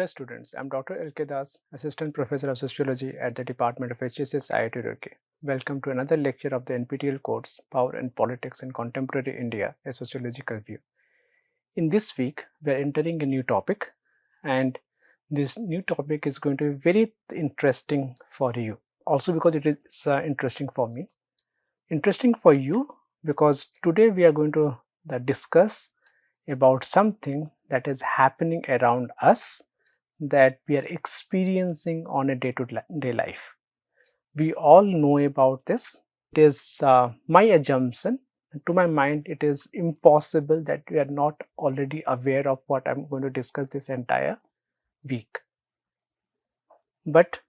Hello students, I'm Dr. L.K. Das, Assistant Professor of Sociology at the Department of HSS IIT Roorkee. Welcome to another lecture of the NPTEL course, Power and Politics in Contemporary India, a Sociological View. In this week, we are entering a new topic, and this new topic is going to be very interesting for you. Also because it is interesting for me. Interesting for you because today we are going to discuss about something that is happening around us that we are experiencing on a day-to-day life. We all know about this. It is my assumption, to my mind, it is impossible that we are not already aware of what I'm going to discuss this entire week. But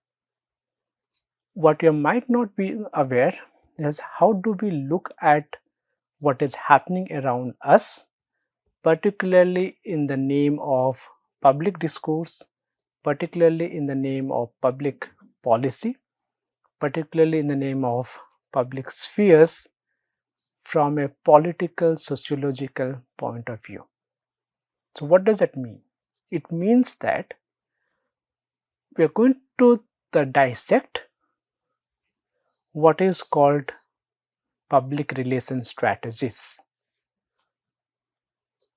what you might not be aware is how do we look at what is happening around us, particularly in the name of public discourse, particularly in the name of public policy, particularly in the name of public spheres from a political sociological point of view. So what does that mean? It means that we are going to dissect what is called public relation strategies,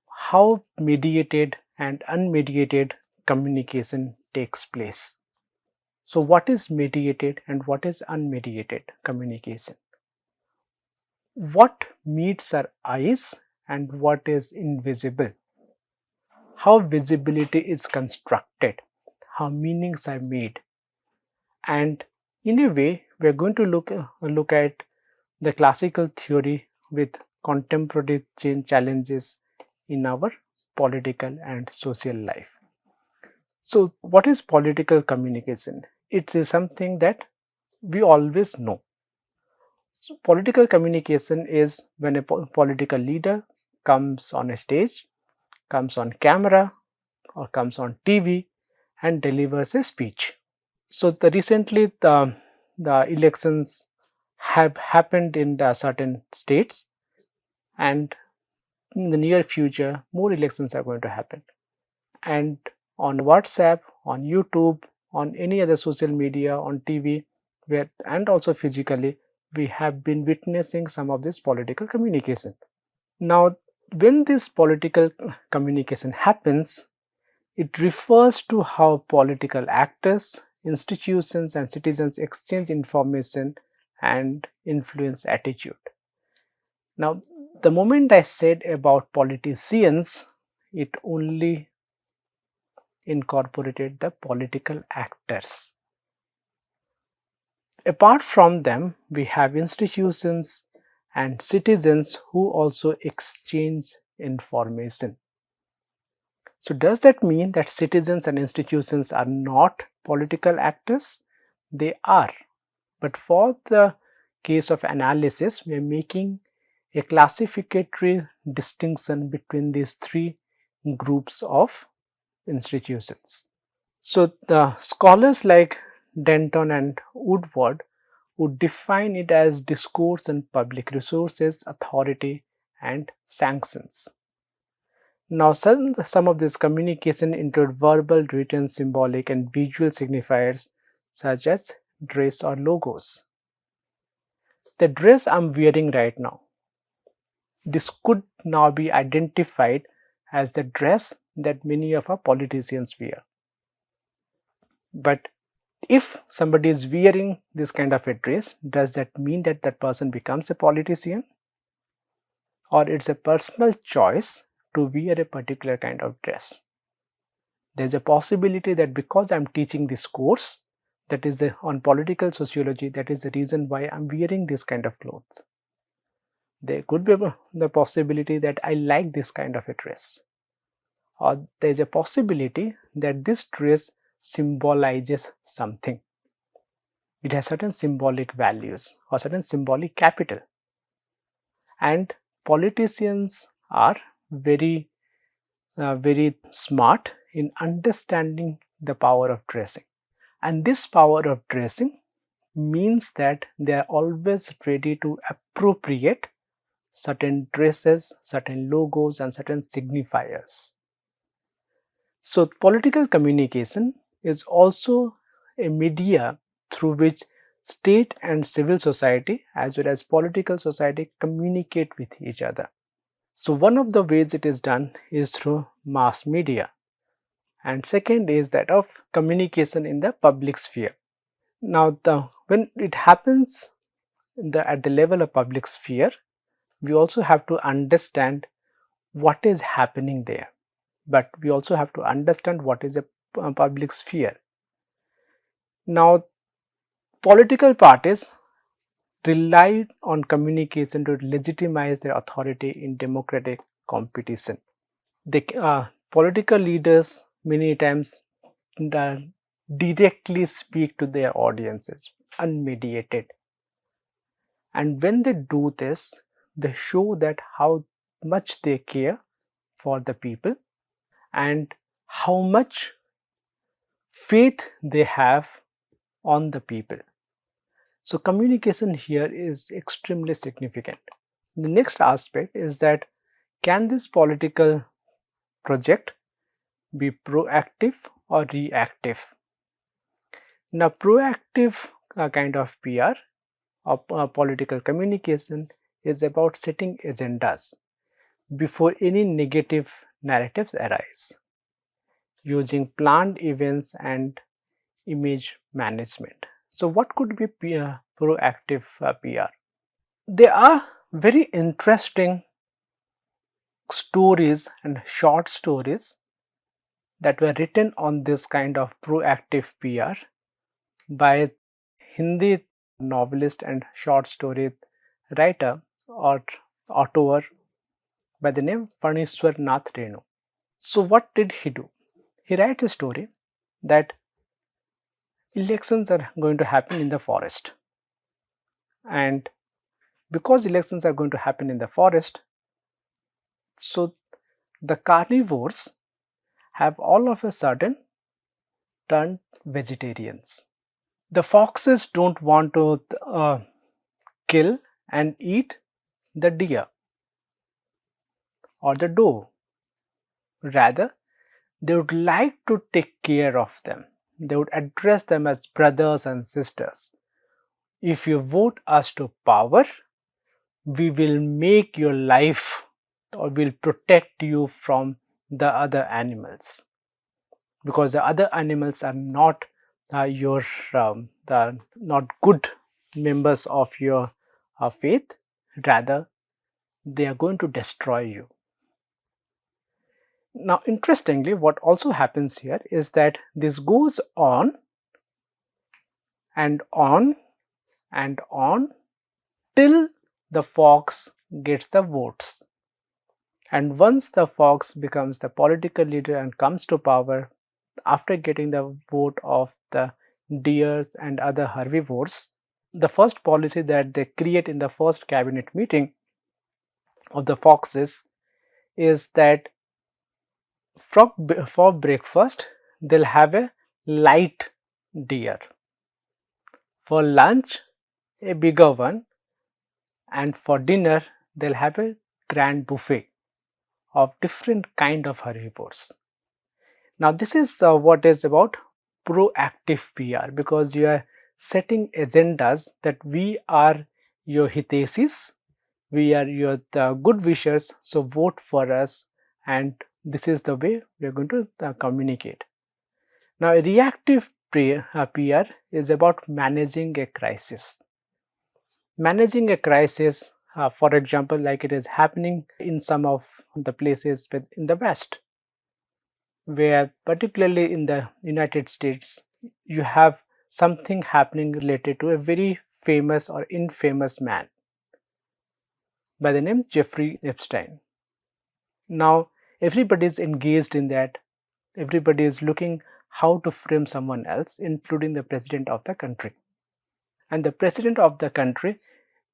how mediated and unmediated communication takes place. So what is mediated and what is unmediated communication? What meets our eyes and what is invisible? How visibility is constructed? How meanings are made? And in a way, we are going to look at the classical theory with contemporary challenges in our political and social life. So what is political communication? It is something that we always know. So political communication is when a political leader comes on a stage, comes on camera or comes on TV and delivers a speech. So recently the elections have happened in the certain states, and in the near future more elections are going to happen. And on WhatsApp, on YouTube, on any other social media, on TV, and also physically, we have been witnessing some of this political communication. Now, when this political communication happens, it refers to how political actors, institutions and citizens exchange information and influence attitude. Now, the moment I said about politicians, it only incorporated the political actors. Apart from them, we have institutions and citizens who also exchange information. So does that mean that citizens and institutions are not political actors? They are. But for the case of analysis, we are making a classificatory distinction between these three groups of institutions. So the scholars like Denton and Woodward would define it as discourse and public resources, authority and sanctions. Now some of this communication include verbal, written, symbolic and visual signifiers such as dress or logos. The dress I'm wearing right now, this could now be identified as the dress that many of our politicians wear. But if somebody is wearing this kind of a dress, does that mean that that person becomes a politician? Or it's a personal choice to wear a particular kind of dress? There's a possibility that because I'm teaching this course, that is on political sociology, that is the reason why I'm wearing this kind of clothes. There could be the possibility that I like this kind of a dress. Or there's a possibility that this dress symbolizes something. It has certain symbolic values or certain symbolic capital. And politicians are very smart in understanding the power of dressing. And this power of dressing means that they are always ready to appropriate certain dresses, certain logos and certain signifiers. So, political communication is also a media through which state and civil society as well as political society communicate with each other. So, one of the ways it is done is through mass media, and second is that of communication in the public sphere. Now, when it happens at the level of public sphere, we also have to understand what is happening there, but we also have to understand what is a public sphere. Now, political parties rely on communication to legitimize their authority in democratic competition. Political leaders many times directly speak to their audiences unmediated, and when they do this, they show that how much they care for the people and how much faith they have on the people. So, communication here is extremely significant. The next aspect is that can this political project be proactive or reactive? Now, proactive kind of PR or political communication is about setting agendas before any negative narratives arise, using planned events and image management. So, what could be proactive PR? There are very interesting stories and short stories that were written on this kind of proactive PR by Hindi novelist and short story writer or author by the name Phaniswar Nath Renu. So, what did he do? He writes a story that elections are going to happen in the forest, and because elections are going to happen in the forest, so the carnivores have all of a sudden turned vegetarians. The foxes don't want to kill and eat the deer or the doe. Rather, they would like to take care of them. They would address them as brothers and sisters. If you vote us to power, we will make your life or will protect you from the other animals, because the other animals are not the not good members of your faith. Rather, they are going to destroy you. Now, interestingly, what also happens here is that this goes on and on and on till the fox gets the votes. And once the fox becomes the political leader and comes to power after getting the vote of the deers and other herbivores, the first policy that they create in the first cabinet meeting of the foxes is that for breakfast they'll have a light deer, for lunch a bigger one, and for dinner they'll have a grand buffet of different kind of herbivores. Now, this is what is about proactive PR, because you are setting agendas that we are your hitesis, we are your good wishers, so vote for us, and this is the way we are going to communicate. Now, a reactive PR is about managing a crisis. Managing a crisis, for example, like it is happening in some of the places in the West, where particularly in the United States, you have something happening related to a very famous or infamous man by the name Jeffrey Epstein. Now, everybody is engaged in that. Everybody is looking how to frame someone else, including the president of the country. And the president of the country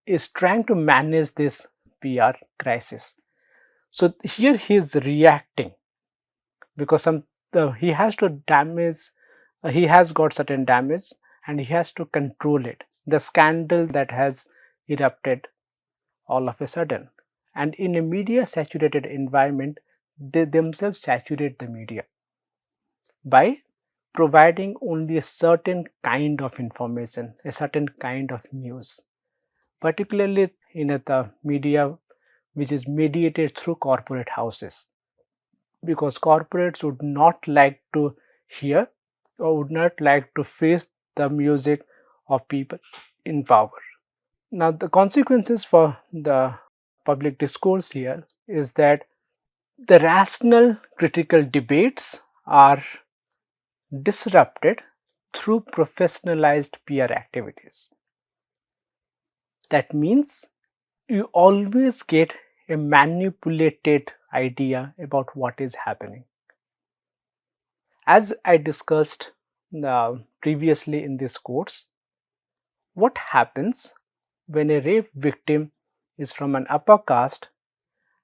is trying to manage this PR crisis. So here he is reacting because he has to damage, he has got certain damage and he has to control it. The scandal that has erupted all of a sudden, and in a media saturated environment, they themselves saturate the media. by providing only a certain kind of information, a certain kind of news, particularly in the media which is mediated through corporate houses, because corporates would not like to hear or would not like to face the music of people in power. Now, the consequences for the public discourse here is that the rational critical debates are disrupted through professionalized PR activities. That means you always get a manipulated idea about what is happening. As I discussed previously in this course, what happens when a rape victim is from an upper caste,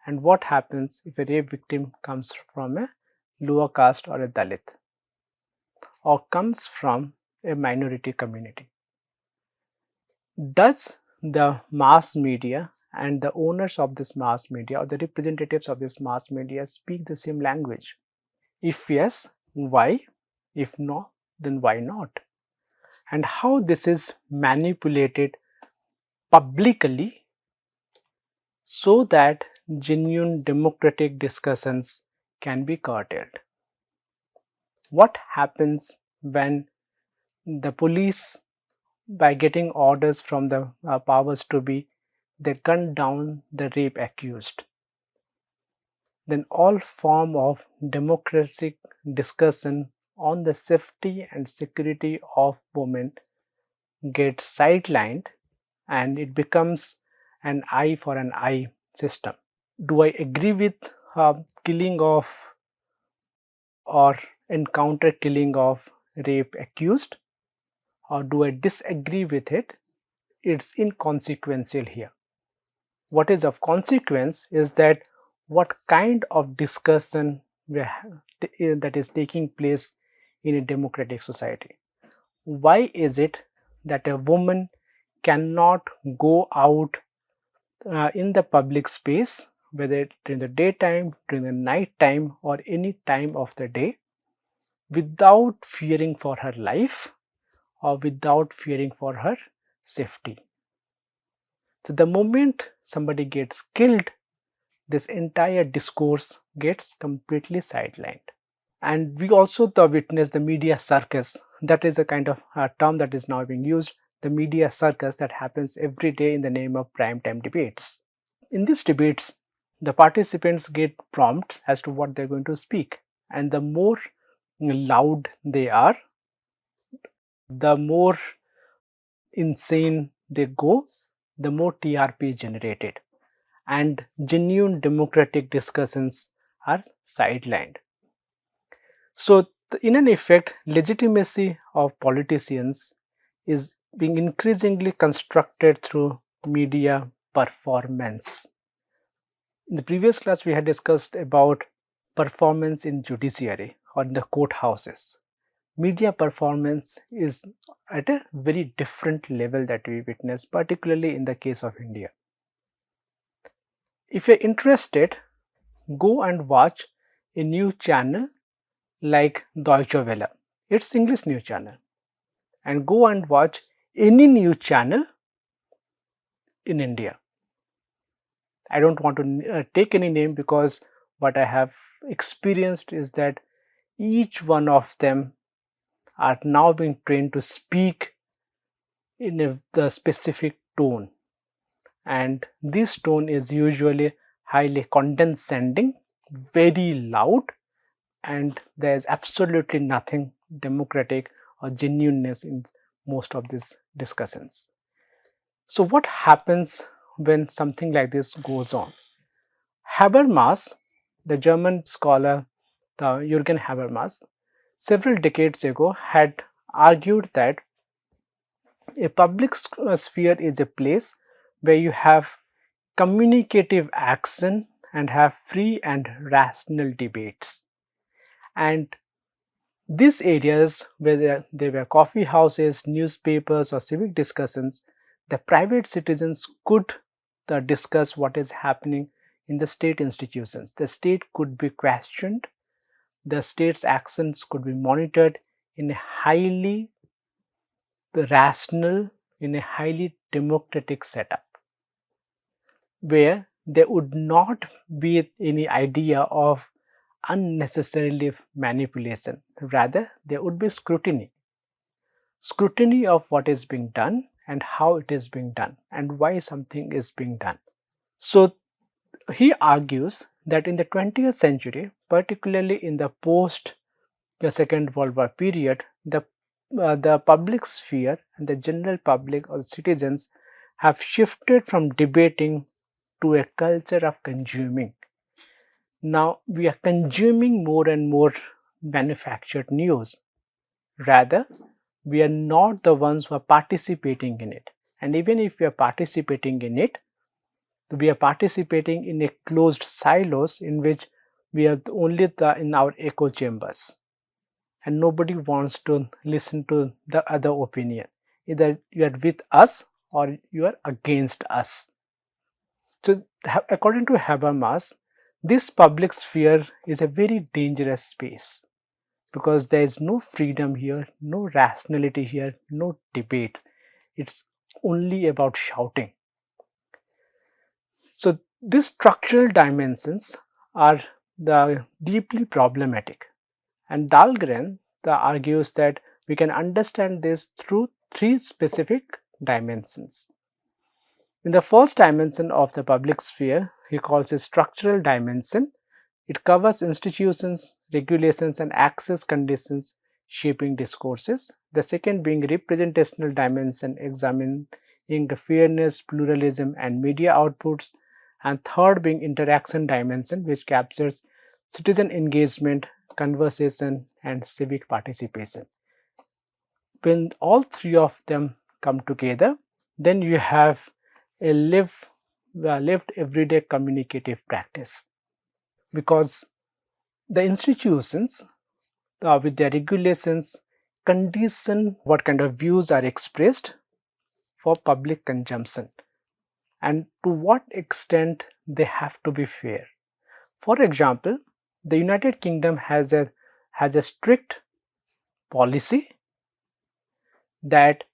and what happens if a rape victim comes from a lower caste or a Dalit, or comes from a minority community? Does the mass media and the owners of this mass media or the representatives of this mass media speak the same language? If yes, why? If no, then why not? And how this is manipulated publicly so that genuine democratic discussions can be curtailed. What happens when the police, by getting orders from the powers to be, they gun down the rape accused? Then all form of democratic discussion on the safety and security of women gets sidelined, and it becomes an eye for an eye system. Do I agree with killing of or encounter killing of rape accused, or do I disagree with it? It's inconsequential here. What is of consequence is that what kind of discussion that is taking place in a democratic society. Why is it that a woman cannot go out in the public space, whether during the daytime, during the night time, or any time of the day, without fearing for her life or without fearing for her safety? So the moment somebody gets killed, this entire discourse gets completely sidelined. And we also witness the media circus. That is a kind of term that is now being used, the media circus that happens every day in the name of prime time debates. In these debates, the participants get prompts as to what they're going to speak, and the more loud they are, the more insane they go, the more TRP is generated, and genuine democratic discussions are sidelined. So, in an effect, legitimacy of politicians is being increasingly constructed through media performance. In the previous class, we had discussed about performance in judiciary or in the courthouses. Media performance is at a very different level that we witness, particularly in the case of India. If you're interested, go and watch a new channel like Deutsche Welle. It's English news channel. And go and watch any news channel in India. I don't want to take any name, because what I have experienced is that each one of them are now being trained to speak in the specific tone, and this tone is usually highly condescending, very loud, and there is absolutely nothing democratic or genuineness in most of these discussions. So what happens when something like this goes on? Habermas, the German scholar, the Jürgen Habermas, several decades ago had argued that a public sphere is a place where you have communicative action and have free and rational debates. And these areas where there were coffee houses, newspapers, or civic discussions, the private citizens could discuss what is happening in the state institutions. The state could be questioned, the state's actions could be monitored in a highly rational, in a highly democratic setup, where there would not be any idea of unnecessarily manipulation. Rather, there would be scrutiny of what is being done and how it is being done and why something is being done. So he argues that in the 20th century, particularly in the post the Second World War period, the public sphere and the general public or citizens have shifted from debating to a culture of consuming. Now we are consuming more and more manufactured news. Rather, we are not the ones who are participating in it. And even if we are participating in it, we are participating in a closed silos in which we are only in our echo chambers, and nobody wants to listen to the other opinion. Either you are with us or you are against us. So according to Habermas, this public sphere is a very dangerous space because there is no freedom here, no rationality here, no debate. It's only about shouting. So these structural dimensions are deeply problematic, and Dahlgren argues that we can understand this through three specific dimensions. In the first dimension of the public sphere, he calls it structural dimension. It covers institutions, regulations and access conditions shaping discourses. The second being representational dimension, examining the fairness, pluralism and media outputs. And third being interaction dimension, which captures citizen engagement, conversation and civic participation. When all three of them come together, then you have a lived everyday communicative practice, because the institutions with their regulations condition what kind of views are expressed for public consumption and to what extent they have to be fair. For example, the United Kingdom has a strict policy that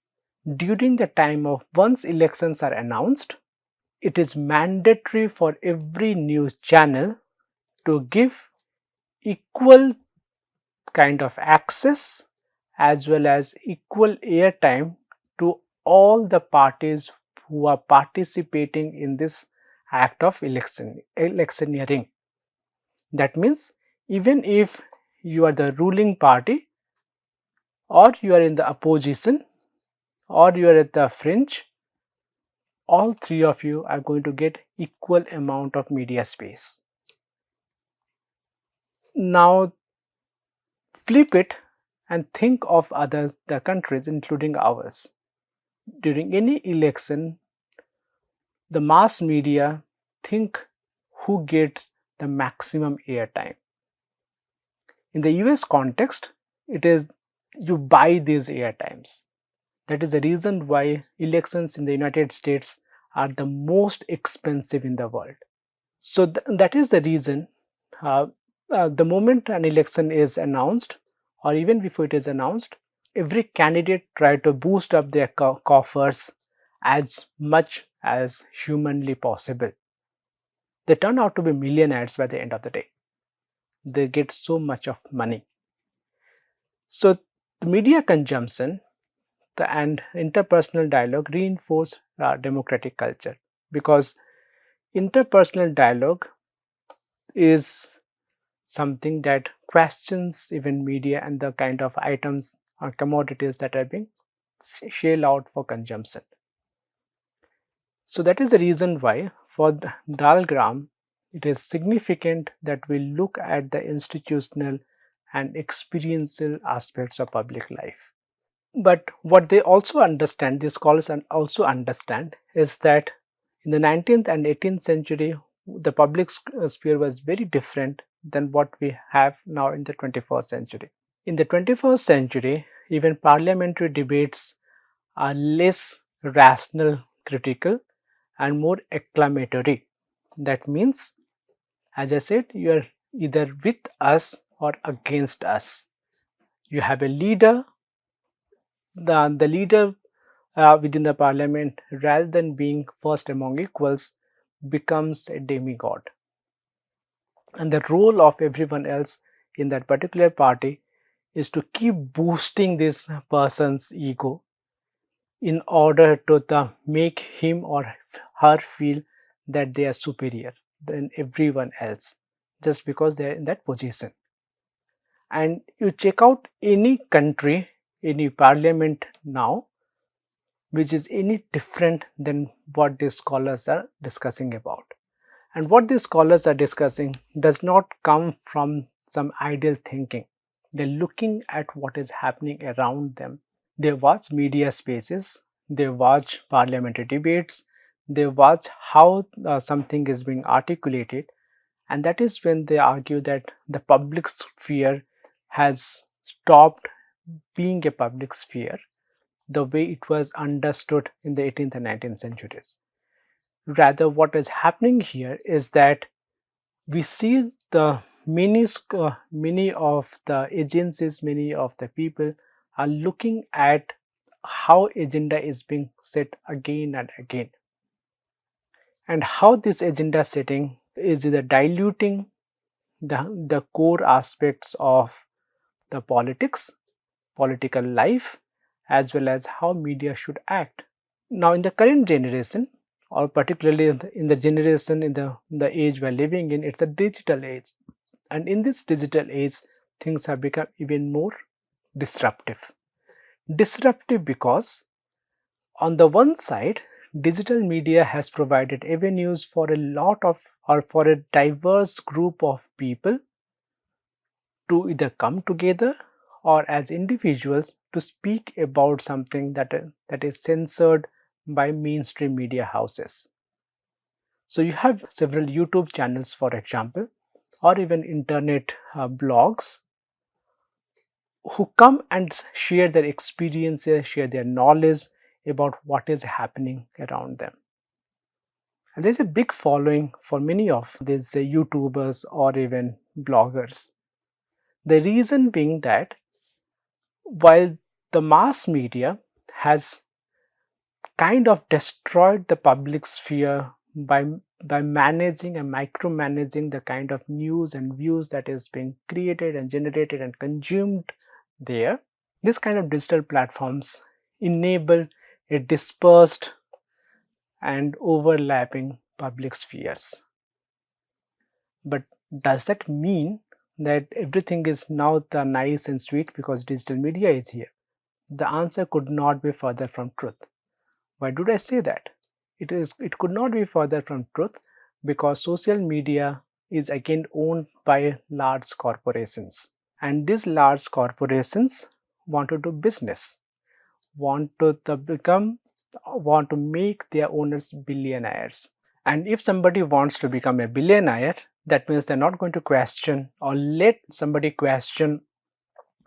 during the time of once elections are announced, it is mandatory for every news channel to give equal kind of access as well as equal airtime to all the parties who are participating in this act of electioneering. That means even if you are the ruling party or you are in the opposition or you are at the fringe, all three of you are going to get equal amount of media space. Now flip it and think of the countries including ours. During any election, the mass media think who gets the maximum airtime. In the US context, it is you buy these airtimes. That is the reason why elections in the United States are the most expensive in the world. So that is the reason the moment an election is announced or even before it is announced, every candidate try to boost up their coffers as much as humanly possible. They turn out to be millionaires by the end of the day. They get so much of money. So the media consumption and interpersonal dialogue reinforce democratic culture, because interpersonal dialogue is something that questions even media and the kind of items or commodities that are being shelled out for consumption. So that is the reason why for Dahlgren it is significant that we look at the institutional and experiential aspects of public life. But what they also understand, these scholars also understand, is that in the 19th and 18th century, the public sphere was very different than what we have now in the 21st century. In the 21st century, even parliamentary debates are less rational, critical, and more acclamatory. That means, as I said, you are either with us or against us. You have a leader, the leader within the parliament, rather than being first among equals, becomes a demigod. And the role of everyone else in that particular party is to keep boosting this person's ego in order to make him or her feel that they are superior than everyone else just because they are in that position. And you check out any country, any parliament now, which is any different than what these scholars are discussing about. And what these scholars are discussing does not come from some ideal thinking. They're looking at what is happening around them. They watch media spaces, they watch parliamentary debates, they watch how something is being articulated, and that is when they argue that the public sphere has stopped being a public sphere the way it was understood in the 18th and 19th centuries. Rather, what is happening here is that we see the many of the agencies, many of the people are looking at how agenda is being set again and again, and how this agenda setting is either diluting the core aspects of the political life, as well as how media should act. Now, in the current generation, or particularly in the generation in the age we are living in, it's a digital age. And in this digital age, things have become even more disruptive. Disruptive because, on the one side, digital media has provided avenues for a lot of, or for a diverse group of people to either come together or as individuals to speak about something that is censored by mainstream media houses. So you have several YouTube channels, for example, or even internet blogs, who come and share their experiences, share their knowledge about what is happening around them. And there's a big following for many of these YouTubers or even bloggers. The reason being that while the mass media has kind of destroyed the public sphere by managing and micromanaging the kind of news and views that is being created and generated and consumed there, this kind of digital platforms enable a dispersed and overlapping public spheres. But does that mean that everything is now the nice and sweet because digital media is here? The answer could not be further from truth. Why did I say that? It could not be further from truth because social media is again owned by large corporations, and these large corporations want to do business, want to make their owners billionaires. And if somebody wants to become a billionaire, that means they're not going to question or let somebody question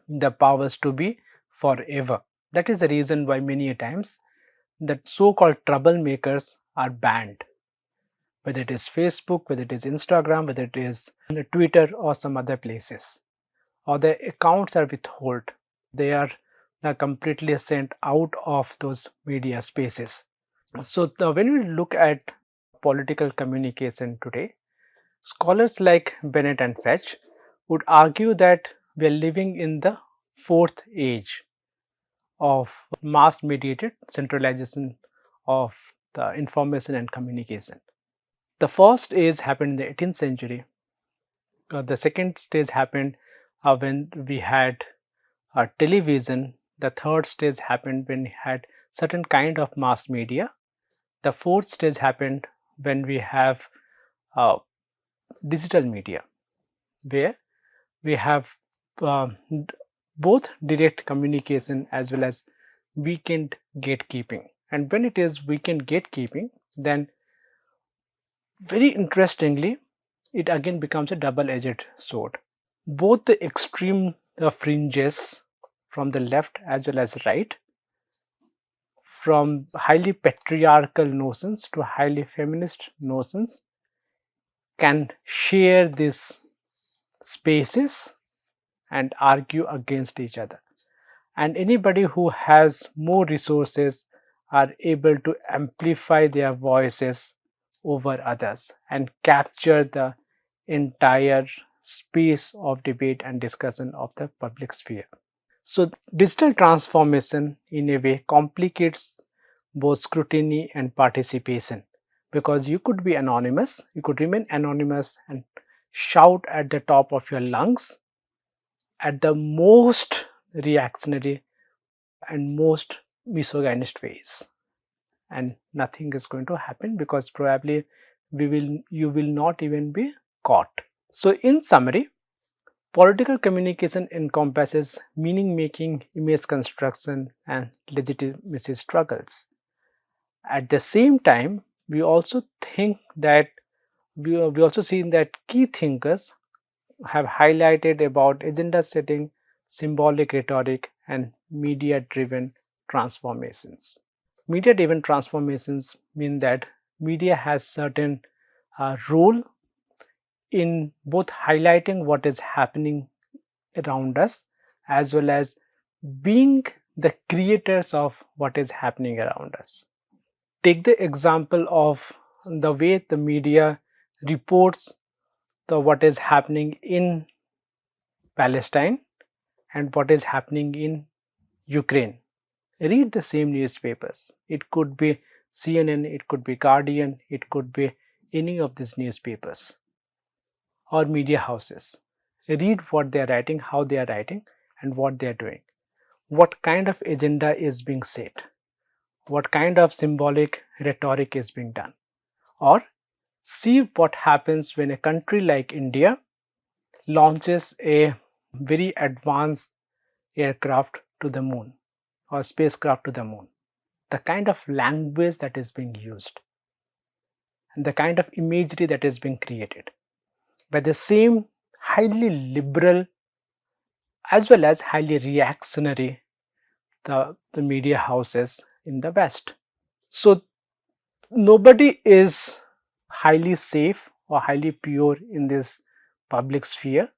the powers to be forever. That is the reason why many times that so-called troublemakers are banned, whether it is Facebook, whether it is Instagram, whether it is Twitter or some other places, or their accounts are withheld. They are completely sent out of those media spaces. So when we look at political communication today, scholars like Bennett and Fetch would argue that we are living in the fourth age of mass mediated centralization of the information and communication. The first stage happened in the 18th century. The second stage happened when we had television. The third stage happened when we had certain kind of mass media. The fourth stage happened when we have digital media, where we have both direct communication as well as weekend gatekeeping. And when it is weekend gatekeeping, then very interestingly, it again becomes a double-edged sword. Both the extreme fringes from the left as well as right, from highly patriarchal notions to highly feminist notions, can share these spaces and argue against each other. And anybody who has more resources are able to amplify their voices over others and capture the entire space of debate and discussion of the public sphere. So, digital transformation in a way complicates both scrutiny and participation, because you could be anonymous, you could remain anonymous and shout at the top of your lungs at the most reactionary and most misogynist ways, and nothing is going to happen because probably you will not even be caught. So in summary, political communication encompasses meaning making, image construction and legitimacy struggles. At the same time, we also think that we also seen that key thinkers have highlighted about agenda setting, symbolic rhetoric and media driven transformations. Media driven transformations mean that media has certain role in both highlighting what is happening around us as well as being the creators of what is happening around us. Take the example of the way the media reports what is happening in Palestine and what is happening in Ukraine. Read the same newspapers. It could be CNN, it could be Guardian, it could be any of these newspapers or media houses. Read what they are writing, how they are writing, and what they are doing. What kind of agenda is being set? What kind of symbolic rhetoric is being done? Or see what happens when a country like India launches a very advanced aircraft to the moon or spacecraft to the moon. The kind of language that is being used and the kind of imagery that is being created by the same highly liberal as well as highly reactionary the media houses in the West. So nobody is highly safe or highly pure in this public sphere,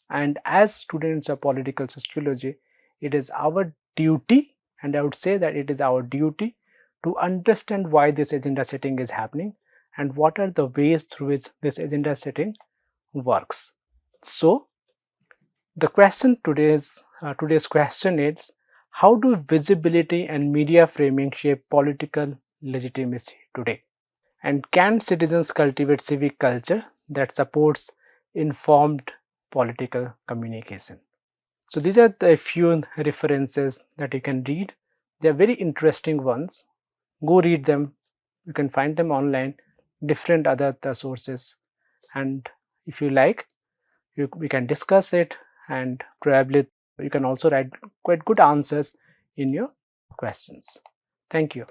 and as students of political sociology, it is our duty, and I would say that it is our duty to understand why this agenda setting is happening and what are the ways through which this agenda setting works. So the question today's question is, how do visibility and media framing shape political legitimacy today? And can citizens cultivate civic culture that supports informed political communication? So these are the few references that you can read. They are very interesting ones. Go read them. You can find them online, different other sources, and if you like, we can discuss it, and probably you can also write quite good answers in your questions. Thank you.